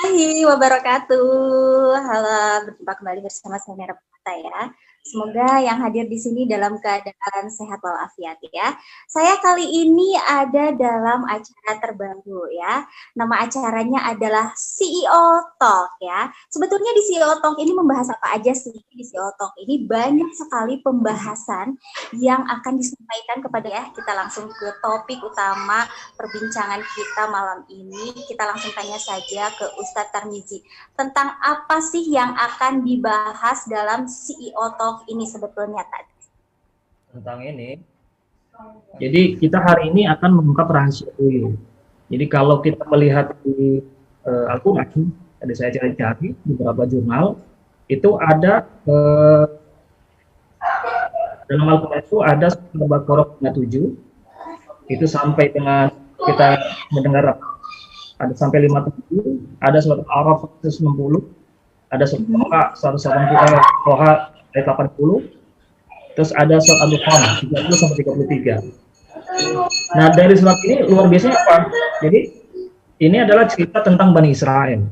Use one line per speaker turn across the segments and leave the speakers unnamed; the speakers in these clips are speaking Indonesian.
Warahmatullahi wabarakatuh. Halo, berjumpa kembali bersama saya Nera Pata ya. Semoga yang hadir di sini dalam keadaan sehat walafiat ya. Saya kali ini ada dalam acara terbaru ya. Nama acaranya adalah CEO Talk ya. Sebetulnya di CEO Talk ini membahas apa aja sih? Di CEO Talk ini banyak sekali pembahasan yang akan disampaikan kepada ya. Kita langsung ke topik utama perbincangan kita malam ini. Kita langsung tanya saja ke Ustadz Tarmizi tentang apa sih yang akan dibahas dalam CEO Talk ini sebetulnya tadi.
Tentang ini, jadi kita hari ini akan mengungkap rahasia dulu. Jadi kalau kita melihat di Al-Quran, tadi saya cari-cari di beberapa jurnal, itu ada dalam Al-Quran itu ada Al-Baqarah 7, itu sampai dengan kita mendengar ada sampai 57, ada surat Al-Araf 160, ada surat Al-Toha 80, terus ada surat Al-Dukhan 30 sampai 33. Nah, dari surat ini luar biasanya apa? Jadi ini adalah cerita tentang Bani Israel,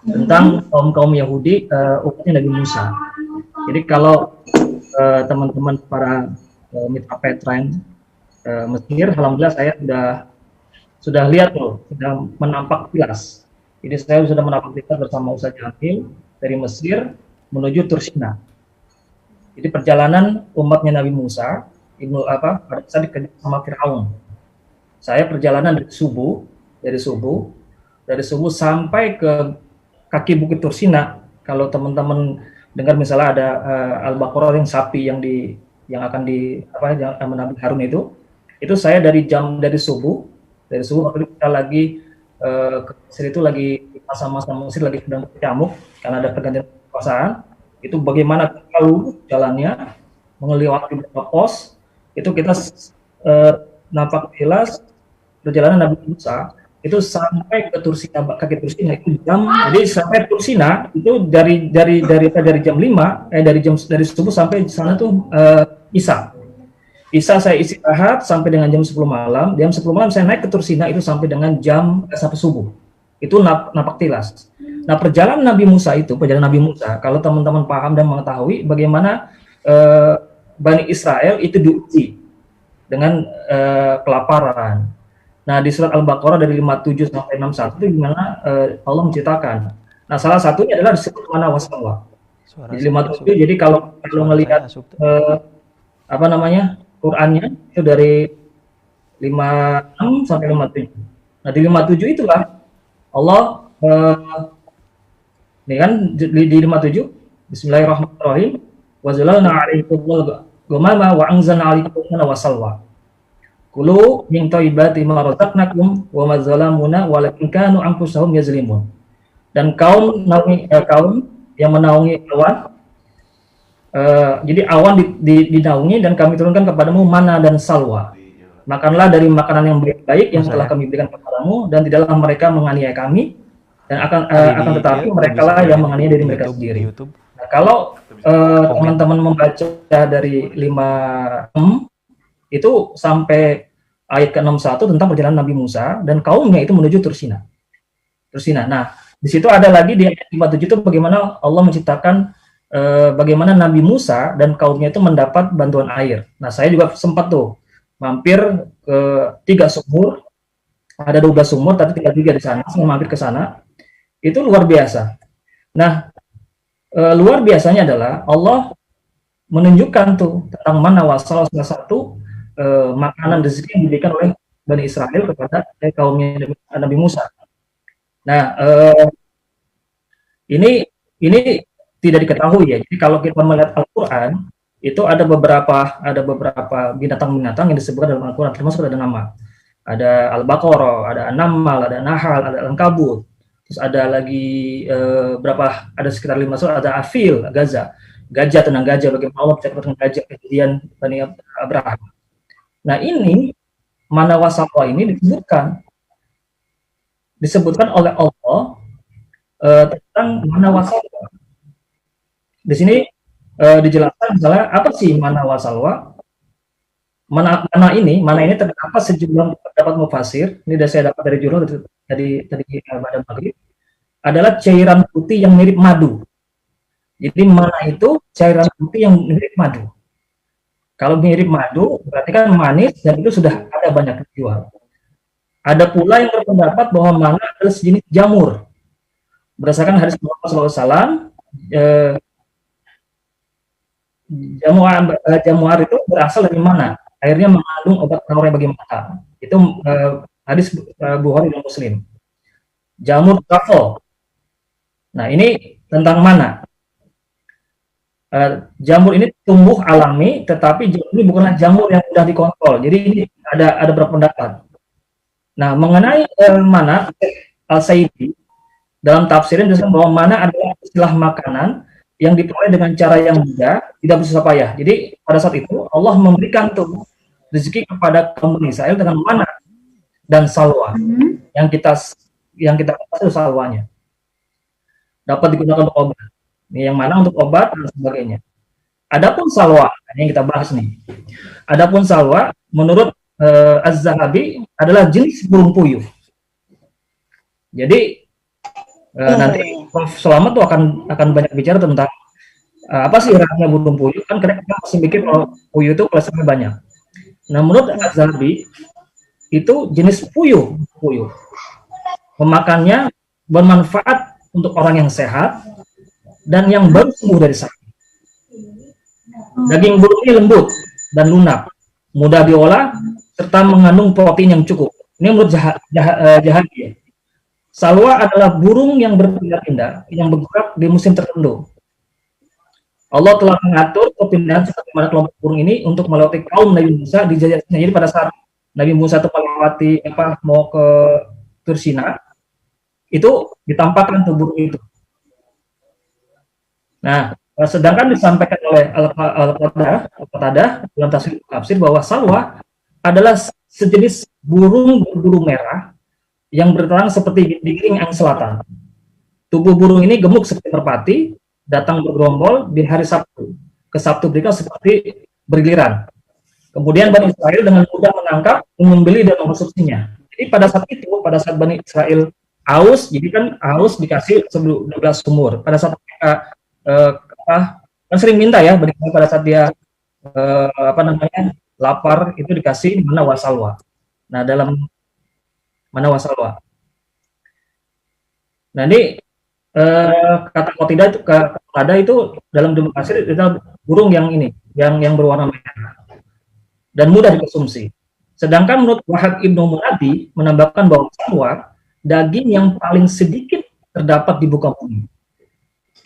tentang kaum Yahudi, umatnya Nabi Musa. Jadi kalau teman-teman para mitra Petran Mesir, alhamdulillah saya sudah lihat loh, sudah menampak kilas. Jadi saya sudah menampak kilas bersama Ustaz Jamil dari Mesir menuju Tursina. Jadi perjalanan umatnya Nabi Musa pada saat dikejar sama Fir'aun. Saya perjalanan dari subuh sampai ke kaki Bukit Tursina. Kalau teman-teman dengar misalnya ada Al-Baqarah yang sapi yang akan Nabi Harun itu saya dari subuh waktu kita lagi ke Mesir itu lagi masa-masa Mesir lagi sedang berkecamuk karena ada pergantian kekuasaan. Itu bagaimana kalau jalannya melewati beberapa pos, itu kita nampak jelas perjalanan Nabi Musa itu sampai ke Tursina, kaki Tursina itu jadi sampai Tursina itu dari jam 5 dari subuh sampai sana tuh Isa saya istirahat sampai dengan jam 10 malam. Jam 10 malam saya naik ke Tursina itu sampai dengan sampai subuh. Itu nampak tilas. Nah, perjalanan Nabi Musa, kalau teman-teman paham dan mengetahui bagaimana Bani Israel itu diuji dengan kelaparan. Nah, di surat Al-Baqarah dari 57 sampai 61 itu gimana Allah menceritakan. Nah, salah satunya adalah disebut mana wasallah. Di 57, jadi kalau melihat Qurannya itu dari 56 sampai 57. Nah, di 57 itulah Allah ini kan di 57, Bismillahirrahmanirrahim, wa zalalna 'alaikumul ghamama wa anzalna 'alaikumul wasalwa. Kulu min thayyibati ma razaqnakum wa ma zalamuna walakin kanu anfusahum yazlimun. Dan kaum yang menaungi awan, jadi awan dinaungi dan kami turunkan kepadamu mana dan salwa. Makanlah dari makanan yang baik-baik yang telah kami berikan kepadamu dan tidaklah mereka menganiaya kami, dan akan tetapi mereka lah yang menganiaya diri mereka sendiri. Nah, kalau teman-teman membaca dari 56 itu sampai ayat ke-61 tentang perjalanan Nabi Musa dan kaumnya itu menuju Tursina. Nah, di situ ada lagi di ayat 57 itu bagaimana Allah menciptakan bagaimana Nabi Musa dan kaumnya itu mendapat bantuan air. Nah, saya juga sempat tuh mampir ke 3 sumur, ada 12 sumur, tapi tinggal 3 di sana. Saya mampir ke sana, itu luar biasa. Nah, luar biasanya adalah Allah menunjukkan tuh tentang mana wasal salah satu makanan rezeki yang diberikan oleh Bani Israel kepada kaumnya Nabi Musa. Nah, ini tidak diketahui ya. Jadi kalau kita melihat Al-Quran, itu ada beberapa binatang-binatang yang disebutkan dalam Al-Quran, termasuk ada nama. Ada Al-Baqarah, ada An-Naml, ada Nahal, ada Al-Ankabut. Terus ada lagi ada sekitar 5 surat, ada Afil, gajah tentang gajah, bagaimana Allah bercerita tentang gajah, kejadian Bani Abraham. Nah, ini mana wasaqah ini disebutkan oleh Allah tentang mana wasaqah. Di sini dijelaskan misalnya apa sih mana wasalwa. Mana ini terdapat sejumlah pendapat mufasir. Ini saya dapat dari jurnal tadi pada maghrib. adalah cairan putih yang mirip madu. Jadi mana itu cairan putih yang mirip madu. Kalau mirip madu, berarti kan manis dan itu sudah ada banyak dijual. Ada pula yang berpendapat bahwa mana adalah sejenis jamur. Berdasarkan hadis Muhammad SAW, jamuar itu berasal dari mana? Airnya mengandung obat penawar bagi mata. Itu hadis Bukhari dan Muslim. Jamur truffle. Nah, ini tentang mana? Jamur ini tumbuh alami, tetapi jamur ini bukanlah jamur yang sudah dikontrol. Jadi ini ada beberapa pendapat. Nah, mengenai mana, Al-Saidi dalam tafsirnya disebut bahwa mana adalah istilah makanan yang diperoleh dengan cara yang mudah, tidak bersusah payah. Jadi pada saat itu Allah memberikan tuh rezeki kepada kaum Bani Israil dengan mana dan salwa. Yang kita kasih salwanya dapat digunakan untuk obat. Ini yang mana untuk obat dan sebagainya. Adapun salwa, ini yang kita bahas nih. Adapun salwa, menurut Az-Zahabi adalah jenis burung puyuh. Jadi nanti Prof. Selamat tuh akan banyak bicara tentang apa sih rasanya burung puyuh. Kan kita masih mikir kalau puyuh itu kelasnya banyak. Nah, menurut Az-Zahabi itu jenis puyuh. Pemakannya bermanfaat untuk orang yang sehat dan yang baru sembuh dari sakit. Daging burung ini lembut dan lunak, mudah diolah, serta mengandung protein yang cukup. Ini menurut Jahabi. Salwa adalah burung yang berpindah-pindah, yang bergerak di musim tertentu. Allah telah mengatur perpindahan sebagaimana kelompok burung ini untuk melewati kaum Nabi Musa di Jazirah Sinai. Jadi pada saat Nabi Musa itu melewati mau ke Tursina, itu ditampakkan tuh burung itu. Nah, sedangkan disampaikan oleh Al-Qatadah dalam tafsir bahwa salwa adalah sejenis burung berbulu merah yang berterang seperti digiring angin selatan. Tubuh burung ini gemuk seperti merpati, datang bergerombol di hari Sabtu. Ke Sabtu berikutnya seperti bergiliran. Kemudian Bani Israel dengan mudah menangkap, membeli dan mengkonsumsinya. Jadi pada saat Bani Israel haus, jadi kan haus dikasih 12 sumur. Pada saat mereka kan sering minta ya, pada saat dia lapar itu dikasih mana wasalwa. Nah, dalam mana wasalwa. Nah, ini kata Qatadah itu dalam jumlah kasir itu burung yang ini, yang berwarna merah dan mudah dikonsumsi. Sedangkan menurut Wahab Ibnu Munadi menambahkan bahwa salwa daging yang paling sedikit terdapat di muka bumi.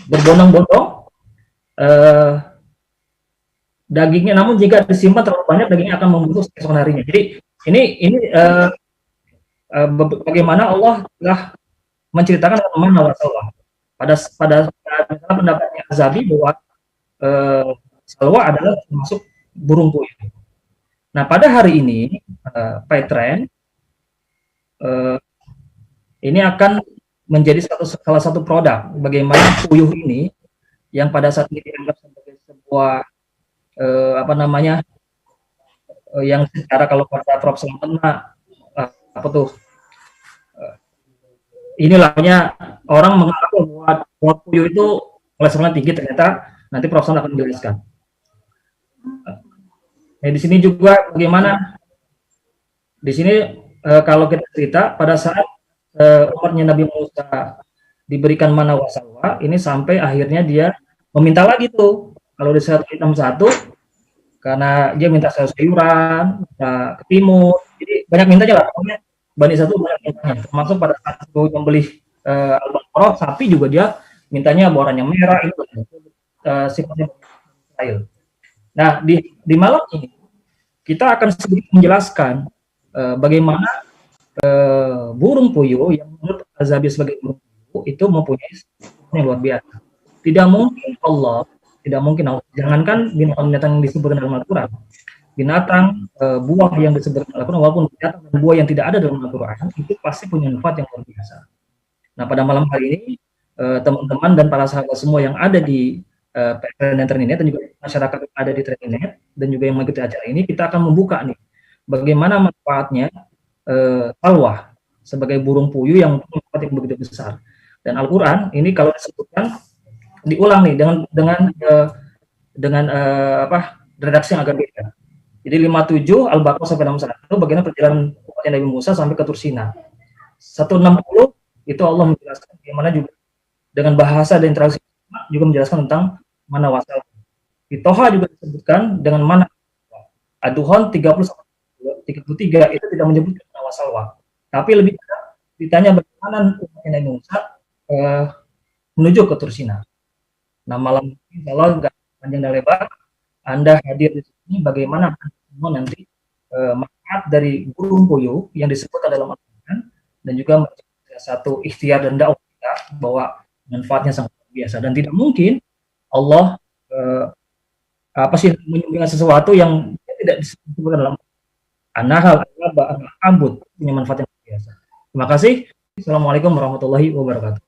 Berbondong-bondong dagingnya, namun jika disimpan terlalu banyak dagingnya akan membusuk esok harinya. Jadi ini bagaimana Allah telah menceritakan mana wasalwa. Pada pendapatnya Azabi bahwa salwa adalah termasuk burung puyuh. Nah, pada hari ini Petren ini akan menjadi salah satu produk bagaimana puyuh ini yang pada saat ini dianggap sebagai sebuah yang secara kalau kata Prof. Selamat inilahnya orang mengaku bahwa puyuh itu kolesterolnya tinggi, ternyata nanti Prof. akan menjelaskan. Nah, di sini juga bagaimana di sini kalau kita cerita pada saat umatnya Nabi Musa diberikan mana wasalwa, ini sampai akhirnya dia meminta lagi tuh. Kalau di 161 karena dia minta sayur-sayuran, minta ketimur, jadi banyak mintanya lah. Pokoknya Bani Israil banyak mintanya. Termasuk pada saat itu membeli al-Baqarah, sapi juga dia mintanya warnanya merah, itu sifatnya Israel. Nah, di malam ini kita akan sedikit menjelaskan bagaimana burung puyuh yang menurut Azabi sebagai burung puyuh itu mempunyai yang luar biasa. Tidak mungkin Allah, jangankan binatang-binatang yang disebutkan dalam Al-Quran, binatang, buah yang disebutkan dalam Al-Quran, walaupun binatang dan buah yang tidak ada dalam Al-Quran, itu pasti punya manfaat yang luar biasa. Nah, pada malam hari ini, teman-teman dan para sahabat semua yang ada di Trainet dan juga masyarakat yang ada di Trainet dan juga yang mengikuti acara ini, kita akan membuka nih bagaimana manfaatnya salwa sebagai burung puyuh yang begitu besar. Dan Al-Quran ini kalau disebutkan diulang nih dengan redaksi yang agak beda. Jadi 57 Al-Baqarah sampai 61 bagian perjalanan umatnya Nabi Musa sampai ke Tursina. 160 itu Allah menjelaskan bagaimana juga dengan bahasa dan interaksi juga menjelaskan tentang mana wasal. Di Toha juga disebutkan dengan mana Ad-Duhan 30 33 itu tidak menyebutkan mana wasal. Tapi lebih ditanya bagaimana umatnya Nabi Musa menuju ke Tursina. Nah, malam ini kalau nggak panjang dan lebar, Anda hadir di sini bagaimana semua nanti manfaat dari burung puyuh yang disebutkan dalam Al-Quran dan juga satu ikhtiar dan dakwah kita bahwa manfaatnya sangat biasa dan tidak mungkin Allah menyembunyikan sesuatu yang tidak disebutkan dalam An-Nahl, Al-Aqabah, Al-Ankabut punya manfaat yang biasa. Terima kasih. Assalamualaikum warahmatullahi wabarakatuh.